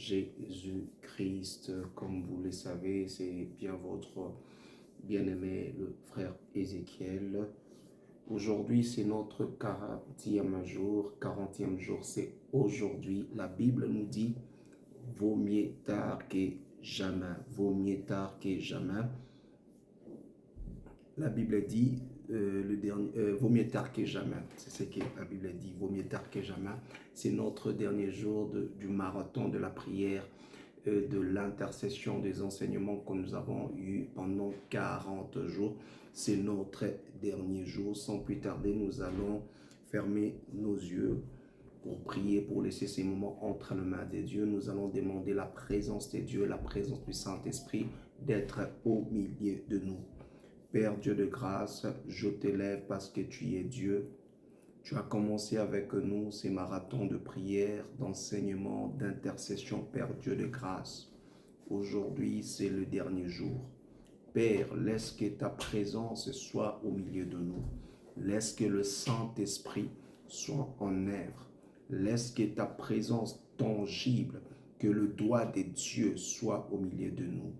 Jésus-Christ. Comme vous le savez, c'est bien votre bien-aimé, le frère Ézéchiel. Aujourd'hui, c'est notre 40e jour. 40e jour, c'est aujourd'hui. La Bible nous dit, vaut mieux tard que jamais. Vaut mieux tard que jamais. La Bible dit, vaut mieux tard que jamais. C'est ce que la Bible dit, vaut mieux tard que jamais. C'est notre dernier jour du marathon de la prière, de l'intercession, des enseignements que nous avons eus pendant 40 jours. C'est notre dernier jour. Sans plus tarder, nous allons fermer nos yeux pour prier, pour laisser ces moments entre les mains de Dieu. Nous allons demander la présence de Dieu, la présence du Saint-Esprit d'être au milieu de nous. Père Dieu de grâce, je t'élève parce que tu es Dieu. Tu as commencé avec nous ces marathons de prière, d'enseignement, d'intercession, Père Dieu de grâce. Aujourd'hui, c'est le dernier jour. Père, laisse que ta présence soit au milieu de nous. Laisse que le Saint-Esprit soit en œuvre. Laisse que ta présence tangible, que le doigt de Dieu soit au milieu de nous.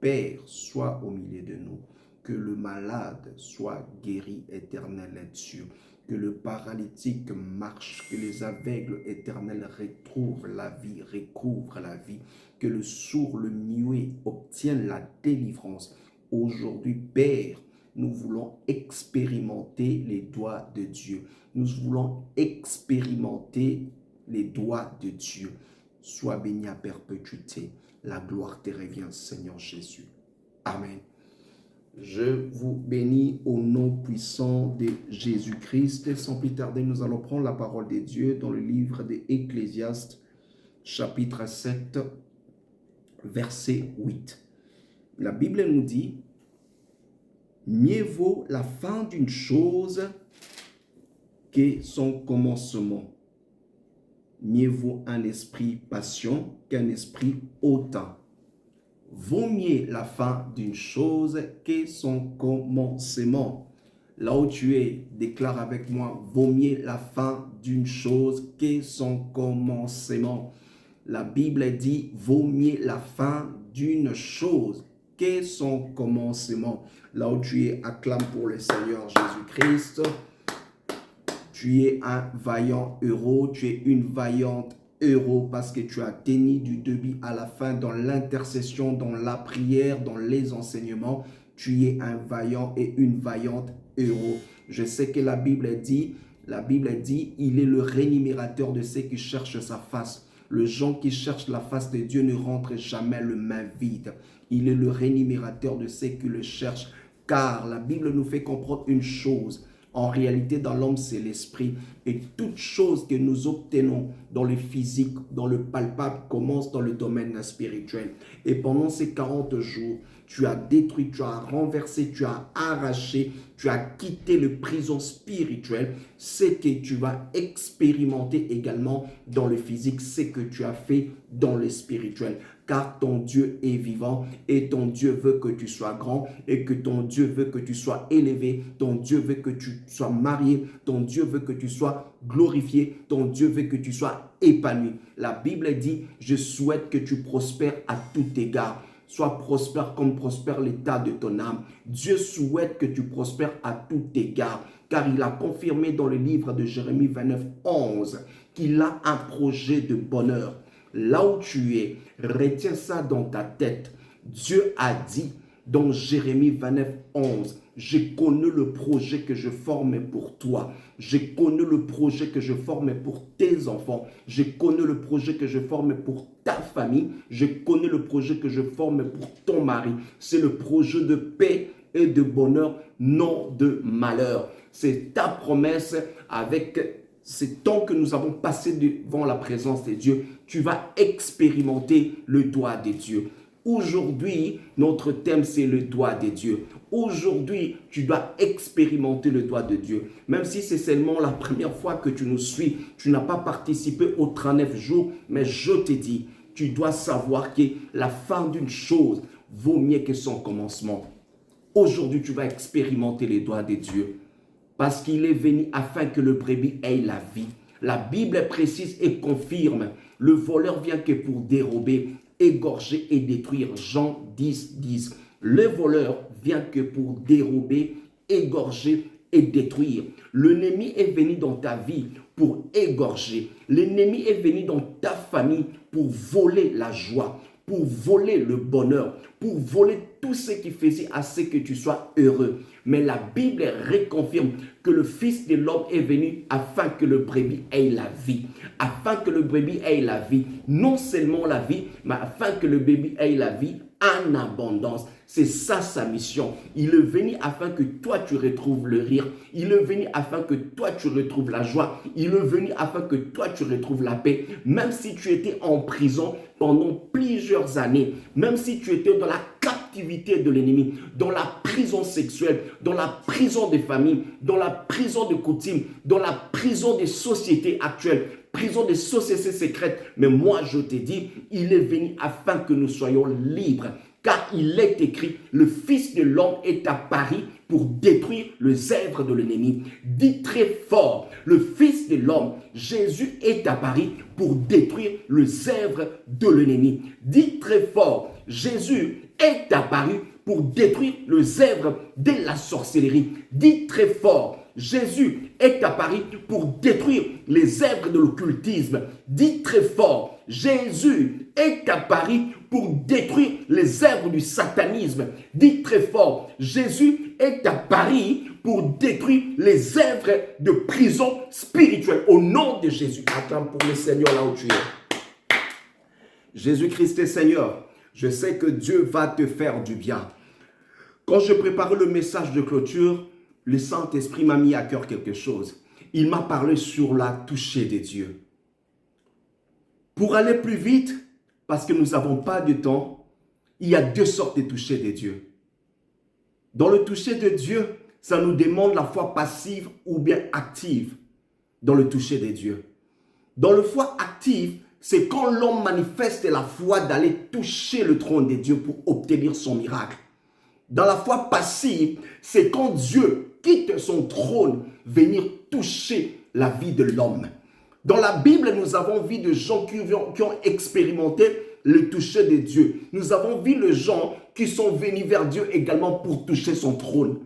Père, sois au milieu de nous. Que le malade soit guéri, éternel et Dieu. Que le paralytique marche, que les aveugles éternels retrouvent la vie, recouvrent la vie. Que le sourd, le muet obtiennent la délivrance. Aujourd'hui, Père, nous voulons expérimenter les doigts de Dieu. Nous voulons expérimenter les doigts de Dieu. Sois béni à perpétuité. La gloire te revient, Seigneur Jésus. Amen. Je vous bénis au nom puissant de Jésus-Christ. Sans plus tarder, nous allons prendre la parole de Dieu dans le livre de Ecclésiaste, chapitre 7, verset 8. La Bible nous dit, « Mieux vaut la fin d'une chose que son commencement. Mieux vaut un esprit patient qu'un esprit hautain. Vaut mieux la fin d'une chose que son commencement. » Là où tu es, déclare avec moi, vaut mieux la fin d'une chose que son commencement. La Bible dit, vaut mieux la fin d'une chose que son commencement. Là où tu es, acclame pour le Seigneur Jésus-Christ. Tu es un vaillant héros, tu es une vaillante héros parce que tu as tenu du début à la fin dans l'intercession, dans la prière, dans les enseignements. Tu es un vaillant et une vaillante héros. Je sais que la Bible dit, il est le rémunérateur de ceux qui cherchent sa face. Le gens qui cherchent la face de Dieu ne rentrent jamais le main vide. Il est le rémunérateur de ceux qui le cherchent. Car la Bible nous fait comprendre une chose. En réalité, dans l'homme, c'est l'esprit. Et toute chose que nous obtenons dans le physique, dans le palpable, commence dans le domaine spirituel. Et pendant ces 40 jours, tu as détruit, tu as renversé, tu as arraché, tu as quitté le prison spirituel. Ce que tu vas expérimenter également dans le physique, c'est que tu as fait dans le spirituel. Car ton Dieu est vivant et ton Dieu veut que tu sois grand et que ton Dieu veut que tu sois élevé. Ton Dieu veut que tu sois marié. Ton Dieu veut que tu sois glorifié. Ton Dieu veut que tu sois épanoui. La Bible dit, je souhaite que tu prospères à tout égard. Sois prospère comme prospère l'état de ton âme. Dieu souhaite que tu prospères à tout égard. Car il a confirmé dans le livre de Jérémie 29, 11 qu'il a un projet de bonheur. Là où tu es, retiens ça dans ta tête. Dieu a dit dans Jérémie 29, 11, « Je connais le projet que je forme pour toi. Je connais le projet que je forme pour tes enfants. Je connais le projet que je forme pour ta famille. Je connais le projet que je forme pour ton mari. C'est le projet de paix et de bonheur, non de malheur. » C'est ta promesse avec ces temps que nous avons passé devant la présence de Dieu. Tu vas expérimenter le doigt de Dieu. Aujourd'hui, notre thème, c'est le doigt de Dieu. Aujourd'hui, tu dois expérimenter le doigt de Dieu. Même si c'est seulement la première fois que tu nous suis, tu n'as pas participé aux 39 jours, mais je te dis, tu dois savoir que la fin d'une chose vaut mieux que son commencement. Aujourd'hui, tu vas expérimenter les doigts de Dieu. Parce qu'il est venu afin que le brebis ait la vie. La Bible précise et confirme Le voleur vient que pour dérober, égorger et détruire. Jean 10, 10. Le voleur vient que pour dérober, égorger et détruire. L'ennemi est venu dans ta vie pour égorger. L'ennemi est venu dans ta famille pour voler la joie, pour voler le bonheur, pour voler tout ce qui faisait à ce que tu sois heureux. Mais la Bible reconfirme que le Fils de l'homme est venu afin que le brebis ait la vie. Afin que le brebis ait la vie. Non seulement la vie, mais afin que le brebis ait la vie en abondance. C'est ça sa mission. Il est venu afin que toi tu retrouves le rire. Il est venu afin que toi tu retrouves la joie. Il est venu afin que toi tu retrouves la paix. Même si tu étais en prison pendant plusieurs années, même si tu étais dans la captivité de l'ennemi, dans la prison sexuelle, dans la prison des familles, dans la prison de coutumes, dans la prison des sociétés actuelles, prison des sociétés secrètes. Mais moi, je te dis, il est venu afin que nous soyons libres. Car il est écrit, le Fils de l'homme est apparu pour détruire les œuvres de l'ennemi. Dis très fort, le Fils de l'homme, Jésus est apparu pour détruire les œuvres de l'ennemi. Dis très fort, Jésus est apparu pour détruire les œuvres de la sorcellerie. Dis très fort, Jésus est apparu pour détruire les œuvres de l'occultisme. Dis très fort, Jésus est apparu pour détruire les œuvres du satanisme. Dis très fort, Jésus est apparu pour détruire les œuvres de prison spirituelle. Au nom de Jésus. Attends pour le Seigneur là où tu es. Jésus-Christ est Seigneur. Je sais que Dieu va te faire du bien. Quand je préparais le message de clôture, le Saint-Esprit m'a mis à cœur quelque chose. Il m'a parlé sur la toucher de Dieu. Pour aller plus vite, parce que nous n'avons pas de temps, il y a deux sortes de toucher de Dieu. Dans le toucher de Dieu, ça nous demande la foi passive ou bien active dans le toucher de Dieu. Dans le foi active, c'est quand l'homme manifeste la foi d'aller toucher le trône de Dieu pour obtenir son miracle. Dans la foi passive, c'est quand Dieu quitte son trône, venir toucher la vie de l'homme. Dans la Bible, nous avons vu des gens qui ont expérimenté le toucher de Dieu. Nous avons vu les gens qui sont venus vers Dieu également pour toucher son trône.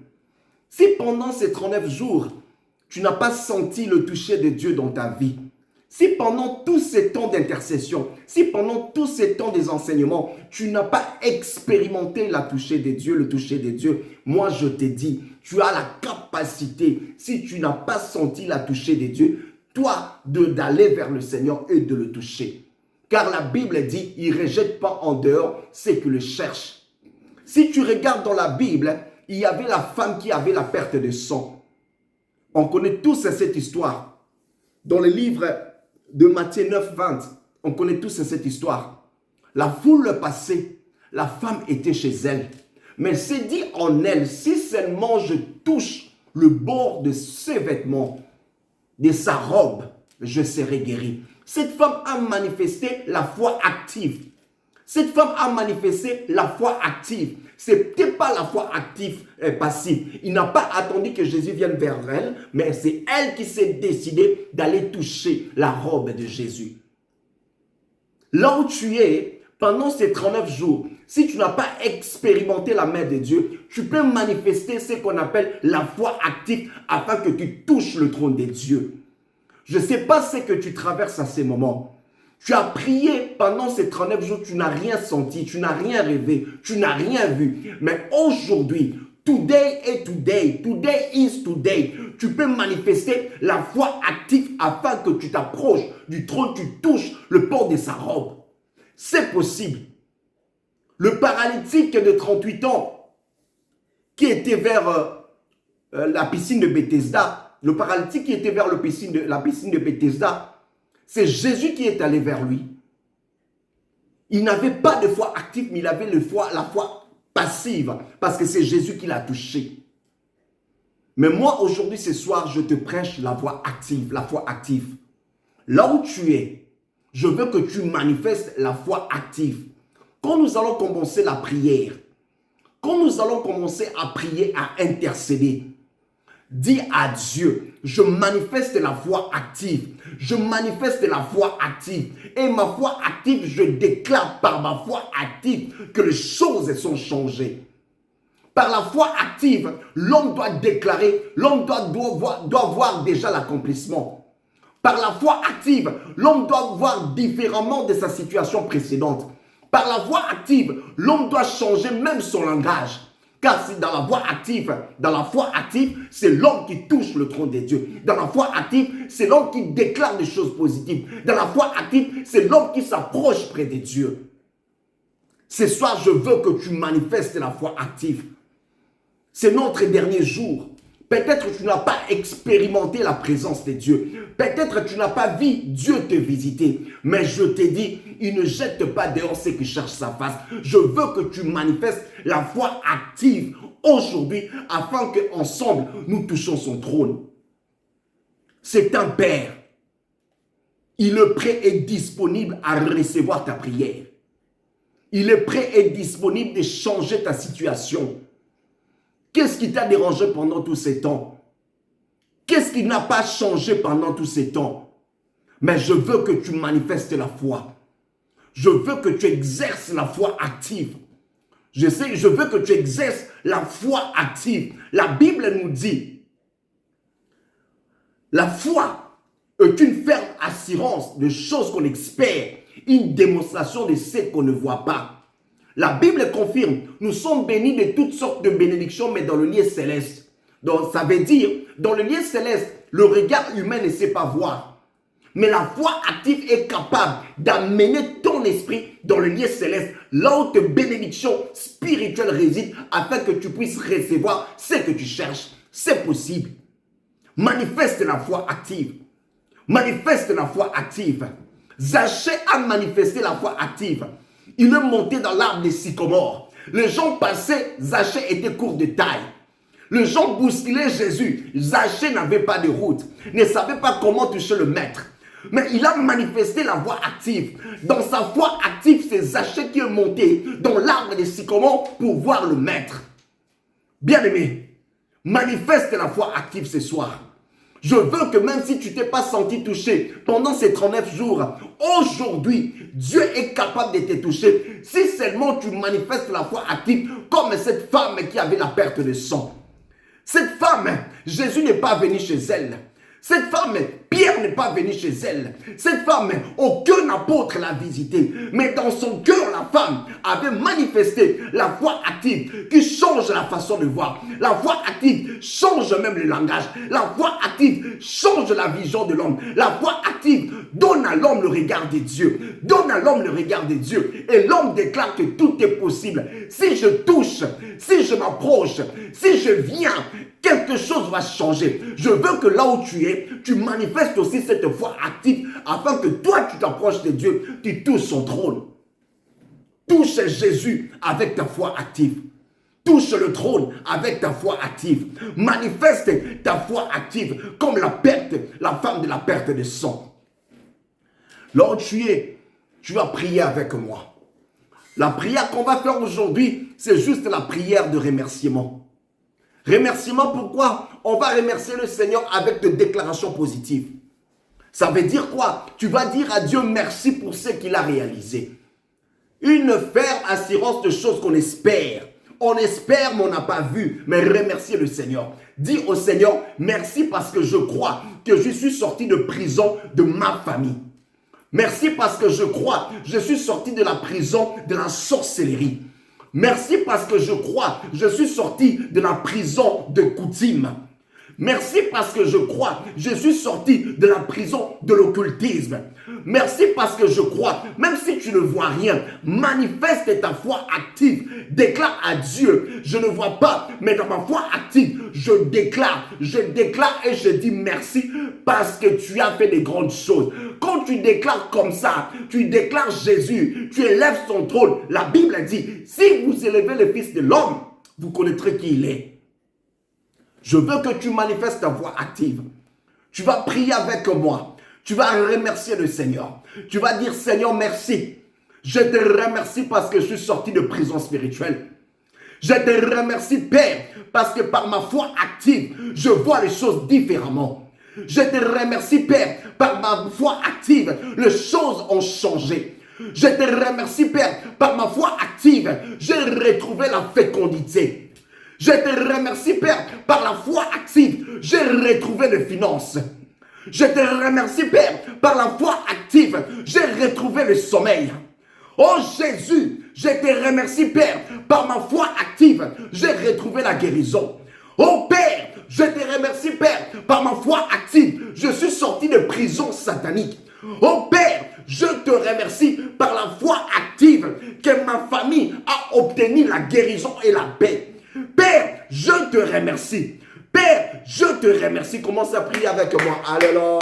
Si pendant ces 39 jours, tu n'as pas senti le toucher de Dieu dans ta vie, si pendant tous ces temps d'intercession, si pendant tous ces temps des enseignements, tu n'as pas expérimenté la toucher de Dieu, le toucher de Dieu, moi je te dis, tu as la capacité, si tu n'as pas senti la toucher de Dieu, toi, d'aller vers le Seigneur et de le toucher. Car la Bible dit, il ne rejette pas en dehors ceux qui le cherchent. Si tu regardes dans la Bible, il y avait la femme qui avait la perte de sang. On connaît tous cette histoire. Dans le livre de Matthieu 9, 20, on connaît tous cette histoire. La foule passait, la femme était chez elle. Mais elle s'est dit en elle, si seulement je touche le bord de ses vêtements, de sa robe, je serai guéri. Cette femme a manifesté la foi active. Cette femme a manifesté la foi active. Ce n'était pas la foi active passive. Il n'a pas attendu que Jésus vienne vers elle, mais c'est elle qui s'est décidée d'aller toucher la robe de Jésus. Là où tu es, pendant ces 39 jours, si tu n'as pas expérimenté la main de Dieu, tu peux manifester ce qu'on appelle la foi active afin que tu touches le trône de Dieu. Je ne sais pas ce que tu traverses à ces moments. Tu as prié pendant ces 39 jours, tu n'as rien senti, tu n'as rien rêvé, tu n'as rien vu. Mais aujourd'hui, today is today. Tu peux manifester la foi active afin que tu t'approches du trône, tu touches le port de sa robe. C'est possible. Le paralytique de 38 ans qui était vers la piscine de Bethesda, le paralytique qui était vers la piscine de Bethesda, c'est Jésus qui est allé vers lui. Il n'avait pas de foi active, mais il avait la foi passive, parce que c'est Jésus qui l'a touché. Mais moi, aujourd'hui, ce soir, je te prêche la foi active, la foi active. Là où tu es, je veux que tu manifestes la foi active. Quand nous allons commencer la prière, quand nous allons commencer à prier, à intercéder, Dis à Dieu, je manifeste la foi active. Je manifeste la foi active. Et ma foi active, je déclare par ma foi active que les choses sont changées. Par la foi active, l'homme doit déclarer, l'homme doit voir déjà l'accomplissement. Par la foi active, l'homme doit voir différemment de sa situation précédente. Par la foi active, l'homme doit changer même son langage. Car c'est dans la foi active, c'est l'homme qui touche le trône de Dieu. Dans la foi active, c'est l'homme qui déclare des choses positives. Dans la foi active, c'est l'homme qui s'approche près de Dieu. Ce soir, je veux que tu manifestes la foi active. C'est notre dernier jour. Peut-être que tu n'as pas expérimenté la présence de Dieu. Peut-être que tu n'as pas vu Dieu te visiter. Mais je te dis, il ne jette pas dehors ceux qui cherchent sa face. Je veux que tu manifestes la foi active aujourd'hui afin qu'ensemble, nous touchions son trône. C'est un Père. Il est prêt et disponible à recevoir ta prière. Il est prêt et disponible de changer ta situation. Qu'est-ce qui t'a dérangé pendant tous ces temps? Qu'est-ce qui n'a pas changé pendant tous ces temps? Mais je veux que tu manifestes la foi. Je veux que tu exerces la foi active. Je veux que tu exerces la foi active. La Bible nous dit, la foi est une ferme assurance de choses qu'on espère, une démonstration de ce qu'on ne voit pas. La Bible confirme, nous sommes bénis de toutes sortes de bénédictions, mais dans le lieu céleste. Donc ça veut dire, dans le lieu céleste, le regard humain ne sait pas voir. Mais la foi active est capable d'amener ton esprit dans le lieu céleste, là où tes bénédictions spirituelles résident, afin que tu puisses recevoir ce que tu cherches. C'est possible. Manifeste la foi active. Manifeste la foi active. Zachée a manifesté la foi active. Il est monté dans l'arbre des sycomores. Les gens passaient, Zachée était court de taille. Les gens bousculaient Jésus. Zachée n'avait pas de route, ne savait pas comment toucher le maître. Mais il a manifesté la foi active. Dans sa foi active, c'est Zachée qui est monté dans l'arbre des sycomores pour voir le maître. Bien-aimé, manifeste la foi active ce soir. Je veux que même si tu ne t'es pas senti touché pendant ces 39 jours, aujourd'hui, Dieu est capable de te toucher si seulement tu manifestes la foi active comme cette femme qui avait la perte de sang. Cette femme, Jésus n'est pas venu chez elle. Cette femme, Pierre n'est pas venu chez elle. Cette femme, aucun apôtre l'a visitée. Mais dans son cœur, la femme avait manifesté la foi active qui change la façon de voir. La foi active change même le langage. La foi active change la vision de l'homme. La foi active donne à l'homme le regard de Dieu. Donne à l'homme le regard de Dieu. Et l'homme déclare que tout est possible. Si je touche, si je m'approche, si je viens, quelque chose va changer. Je veux que là où tu es, tu manifestes aussi cette foi active afin que toi, tu t'approches de Dieu, tu touches son trône. Touche Jésus avec ta foi active. Touche le trône avec ta foi active. Manifeste ta foi active comme la femme de la perte de sang. Là où tu es, tu vas prier avec moi. La prière qu'on va faire aujourd'hui, c'est juste la prière de remerciement. Remerciement, pourquoi? On va remercier le Seigneur avec des déclarations positives. Ça veut dire quoi? Tu vas dire à Dieu merci pour ce qu'il a réalisé. Une ferme assurance de choses qu'on espère. On espère, mais on n'a pas vu. Mais remercier le Seigneur. Dis au Seigneur, merci parce que je crois que je suis sorti de prison de ma famille. Merci parce que je crois, je suis sorti de la prison de la sorcellerie. Merci parce que je crois, je suis sorti de la prison de coutume. Merci parce que je crois, je suis sorti de la prison de l'occultisme. Merci parce que je crois, même si tu ne vois rien, manifeste ta foi active. Déclare à Dieu, je ne vois pas, mais dans ma foi active, je déclare et je dis merci parce que tu as fait des grandes choses. Quand tu déclares comme ça, tu déclares Jésus, tu élèves son trône. La Bible dit, si vous élevez le Fils de l'homme, vous connaîtrez qui il est. Je veux que tu manifestes ta voix active. Tu vas prier avec moi. Tu vas remercier le Seigneur. Tu vas dire, Seigneur, merci. Je te remercie parce que je suis sorti de prison spirituelle. Je te remercie, Père, parce que par ma foi active, je vois les choses différemment. Je te remercie, Père, par ma foi active, les choses ont changé. Je te remercie, Père, par ma foi active, j'ai retrouvé la fécondité. Je te remercie, Père, par la foi active, j'ai retrouvé les finances. Je te remercie, Père, par la foi active, j'ai retrouvé le sommeil. Oh Jésus, je te remercie, Père, par ma foi active, j'ai retrouvé la guérison. Oh Père, je te remercie, Père, par ma foi active, je suis sorti de prison satanique. Oh Père, je te remercie par la foi active que ma famille a obtenu la guérison et la paix. Père, je te remercie. Père, je te remercie. Commence à prier avec moi. Alléluia.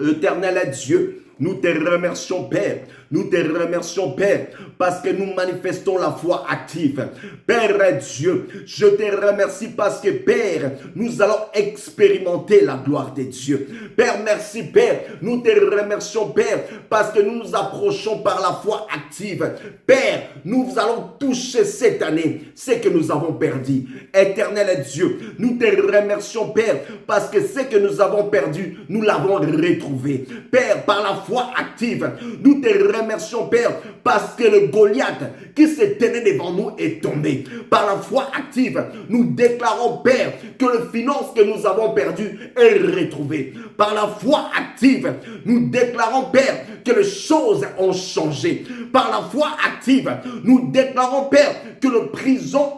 Éternel Dieu, nous te remercions, Père. Nous te remercions, Père, parce que nous manifestons la foi active. Père Dieu, je te remercie parce que, Père, nous allons expérimenter la gloire de Dieu. Père, merci, Père. Nous te remercions, Père, parce que nous nous approchons par la foi active. Père, nous allons toucher cette année ce que nous avons perdu. Éternel Dieu, nous te remercions, Père, parce que ce que nous avons perdu, nous l'avons retrouvé. Père, par la foi active, nous te remercions, Père, parce que le Goliath qui se tenait devant nous est tombé. Par la foi active, nous déclarons, Père, que les finances que nous avons perdues est retrouvée. Par la foi active, nous déclarons, Père, que les choses ont changé. Par la foi active, nous déclarons, Père, que les prisons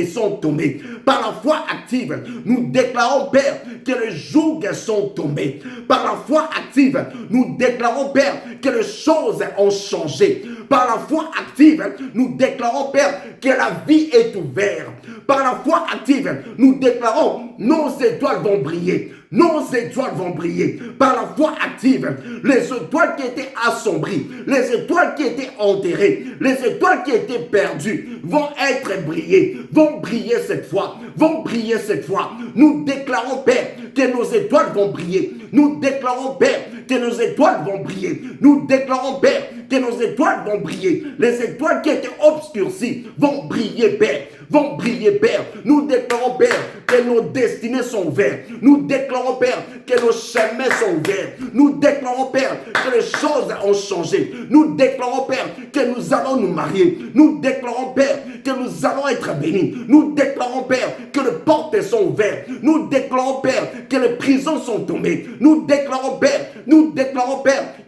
sont tombées. Par la foi active, nous déclarons, Père, que les jougs sont tombés. Par la foi active, nous déclarons, Père, que les choses ont changé. Par la foi active, nous déclarons, Père, que la vie est ouverte. Par la foi active, nous déclarons, nos étoiles vont briller. Nos étoiles vont briller. Par la foi active, les étoiles qui étaient assombries, les étoiles qui étaient enterrées, les étoiles qui étaient perdues vont être brillées, vont briller cette fois, vont briller cette fois. Nous déclarons, Père, que nos étoiles vont briller. Nous déclarons, Père, que nos étoiles vont briller. Nous déclarons, Père, que nos étoiles vont briller. Les étoiles qui étaient obscurcies vont briller, Père. Vont briller, Père. Nous déclarons, Père, que nos destinées sont ouvertes. Nous déclarons, Père, que nos chemins sont ouverts. Nous déclarons, Père, que les choses ont changé. Nous déclarons, Père, que nous allons nous marier. Nous déclarons, Père, que nous allons être bénis. Nous déclarons, Père, que les portes sont ouvertes. Nous déclarons, Père, que les prisons sont tombées. Nous déclarons, Père,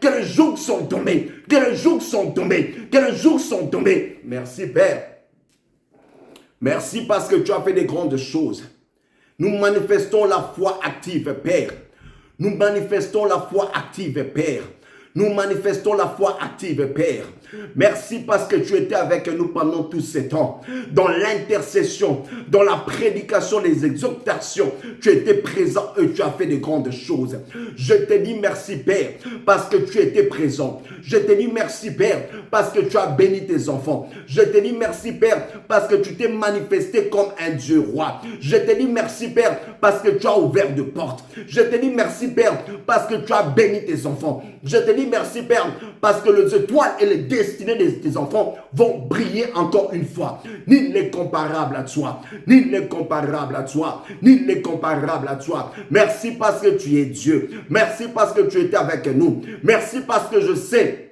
que les jougs sont tombés. Que les jougs sont tombés. Que les jougs sont tombés. Merci, Père. Merci parce que tu as fait des grandes choses. Nous manifestons la foi active, Père. Nous manifestons la foi active, Père. Nous manifestons la foi active, Père. Merci parce que tu étais avec nous pendant tout ce temps. Dans l'intercession, dans la prédication, les exhortations, tu étais présent et tu as fait de grandes choses. Je te dis merci, Père, parce que tu étais présent. Je te dis merci, Père, parce que tu as béni tes enfants. Je te dis merci, Père, parce que tu t'es manifesté comme un Dieu roi. Je te dis merci, Père, parce que tu as ouvert de portes. Je te dis merci, Père, parce que tu as béni tes enfants. Je te dis merci, Père, parce que les étoiles et les destinées de tes enfants vont briller encore une fois. Nul n'est comparable à toi. Nul n'est comparable à toi. Nul n'est comparable à toi. Merci parce que tu es Dieu. Merci parce que tu étais avec nous. Merci parce que je sais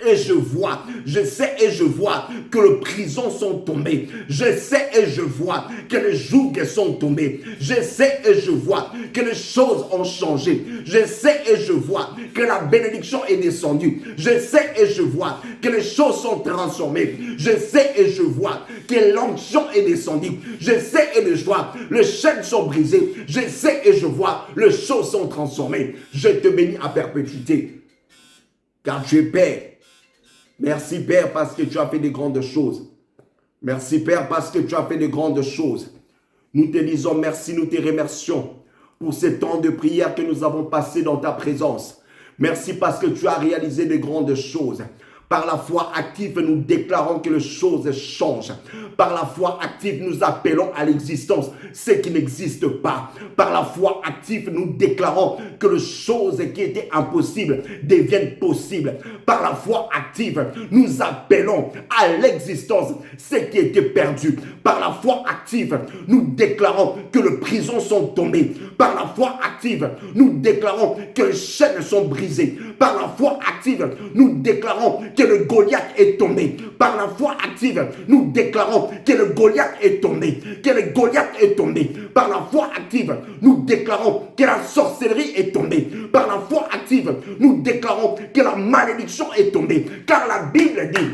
et je vois, je sais et je vois que les prisons sont tombées. Je sais et je vois que les jougs sont tombés. Je sais et je vois que les choses ont changé. Je sais et je vois que la bénédiction est descendue. Je sais et je vois que les choses sont transformées. Je sais et je vois que l'onction est descendue. Je sais et je vois les chaînes sont brisées. Je sais et je vois les choses sont transformées. Je te bénis à perpétuité, car tu es Père. Merci, Père, parce que tu as fait de grandes choses. Merci, Père, parce que tu as fait de grandes choses. Nous te disons merci, nous te remercions pour ce temps de prière que nous avons passé dans ta présence. Merci parce que tu as réalisé de grandes choses. Par la foi active, nous déclarons que les choses changent. Par la foi active, nous appelons à l'existence ce qui n'existe pas. Par la foi active, nous déclarons que les choses qui étaient impossibles deviennent possibles. Par la foi active, nous appelons à l'existence ce qui était perdu. Par la foi active, nous déclarons que les prisons sont tombées. Par la foi active, nous déclarons que les chaînes sont brisées. Par la foi active, nous déclarons que le Goliath est tombé. Par la foi active, nous déclarons que le Goliath est tombé. Que le Goliath est tombé. Par la foi active, nous déclarons que la sorcellerie est tombée. Par la foi active, nous déclarons que la malédiction est tombée. Car la Bible dit,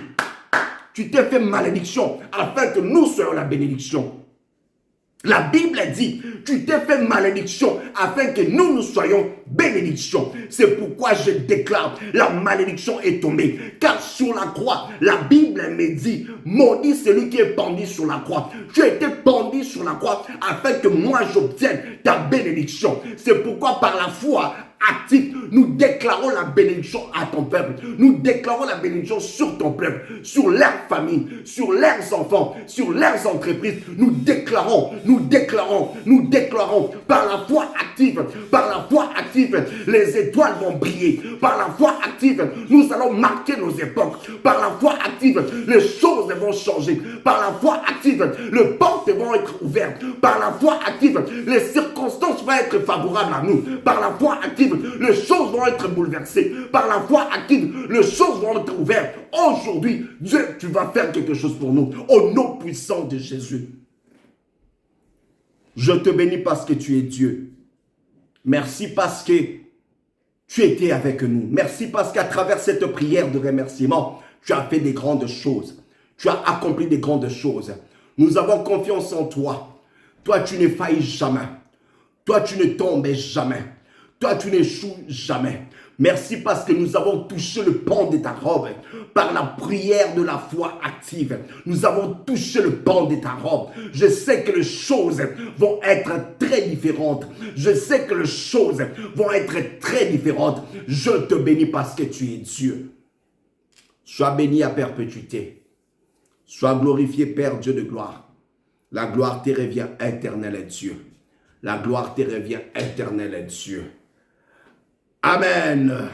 tu t'es fait malédiction afin que nous soyons la bénédiction. La Bible dit, tu t'es fait malédiction afin que nous soyons bénédiction. C'est pourquoi je déclare, la malédiction est tombée. Car sur la croix, la Bible me dit, maudit celui qui est pendu sur la croix. Tu as été pendu sur la croix afin que moi j'obtienne ta bénédiction. C'est pourquoi par la foi active, nous déclarons la bénédiction à ton peuple. Nous déclarons la bénédiction sur ton peuple, sur leur famille, sur leurs enfants, sur leurs entreprises. Nous déclarons par la foi active, les étoiles vont briller. Par la foi active, nous allons marquer nos époques. Par la foi active, les choses vont changer. Par la foi active, les portes vont être ouvertes. Par la foi active, les circonstances vont être favorables à nous. Par la foi active, les choses vont être bouleversées. Par la foi active, les choses vont être ouvertes. Aujourd'hui, Dieu, tu vas faire quelque chose pour nous. Au nom puissant de Jésus. Je te bénis parce que tu es Dieu. Merci parce que tu étais avec nous. Merci parce qu'à travers cette prière de remerciement, tu as fait des grandes choses. Tu as accompli des grandes choses. Nous avons confiance en toi. Toi, tu ne faillis jamais. Toi, tu ne tombes jamais. Toi, tu n'échoues jamais. Merci parce que nous avons touché le pan de ta robe par la prière de la foi active. Nous avons touché le pan de ta robe. Je sais que les choses vont être très différentes. Je sais que les choses vont être très différentes. Je te bénis parce que tu es Dieu. Sois béni à perpétuité. Sois glorifié, Père Dieu de gloire. La gloire te revient éternel Dieu. La gloire te revient éternel Dieu. Amen.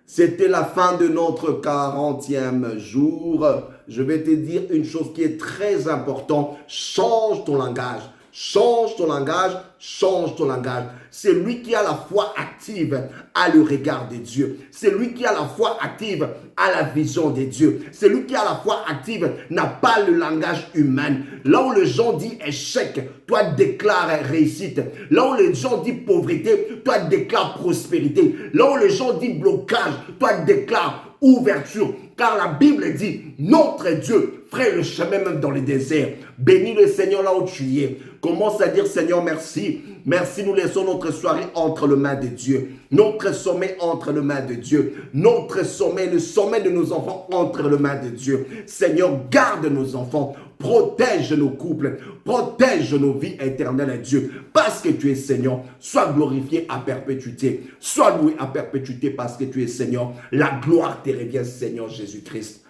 C'était la fin de notre 40e jour. Je vais te dire une chose qui est très importante. Change ton langage. Change ton langage, change ton langage. C'est lui qui a la foi active à le regard de Dieu. C'est lui qui a la foi active à la vision de Dieu. C'est lui qui a la foi active n'a pas le langage humain. Là où les gens disent échec, toi déclare réussite. Là où les gens disent pauvreté, toi déclare prospérité. Là où les gens disent blocage, toi déclare ouverture. Car la Bible dit, notre Dieu ferait le chemin même dans le désert. Bénis le Seigneur là où tu es. Commence à dire, Seigneur, merci. Merci, nous laissons notre soirée entre les mains de Dieu. Notre sommet entre les mains de Dieu. Notre sommet, le sommet de nos enfants entre les mains de Dieu. Seigneur, garde nos enfants. Protège nos couples. Protège nos vies éternelles à Dieu. Parce que tu es Seigneur. Sois glorifié à perpétuité. Sois loué à perpétuité parce que tu es Seigneur. La gloire te revient, Seigneur Jésus-Christ.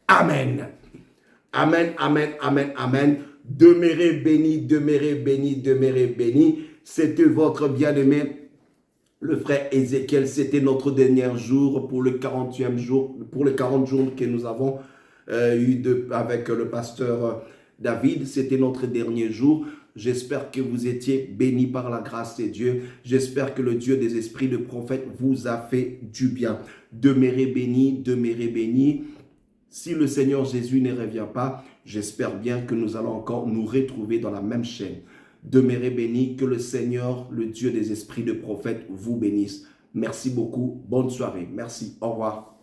Amen. Amen, amen, amen, amen. Demeurez bénis, demeurez bénis, demeurez bénis. C'était votre bien-aimé, le frère Ézéchiel. C'était notre dernier jour pour le 40e jour, pour les 40 jours que nous avons eu avec le pasteur David. C'était notre dernier jour. J'espère que vous étiez bénis par la grâce de Dieu. J'espère que le Dieu des esprits de prophète vous a fait du bien. Demeurez bénis, demeurez bénis. Si le Seigneur Jésus ne revient pas, j'espère bien que nous allons encore nous retrouver dans la même chaîne. Demeurez bénis, que le Seigneur, le Dieu des esprits de prophète, vous bénisse. Merci beaucoup, bonne soirée. Merci, au revoir.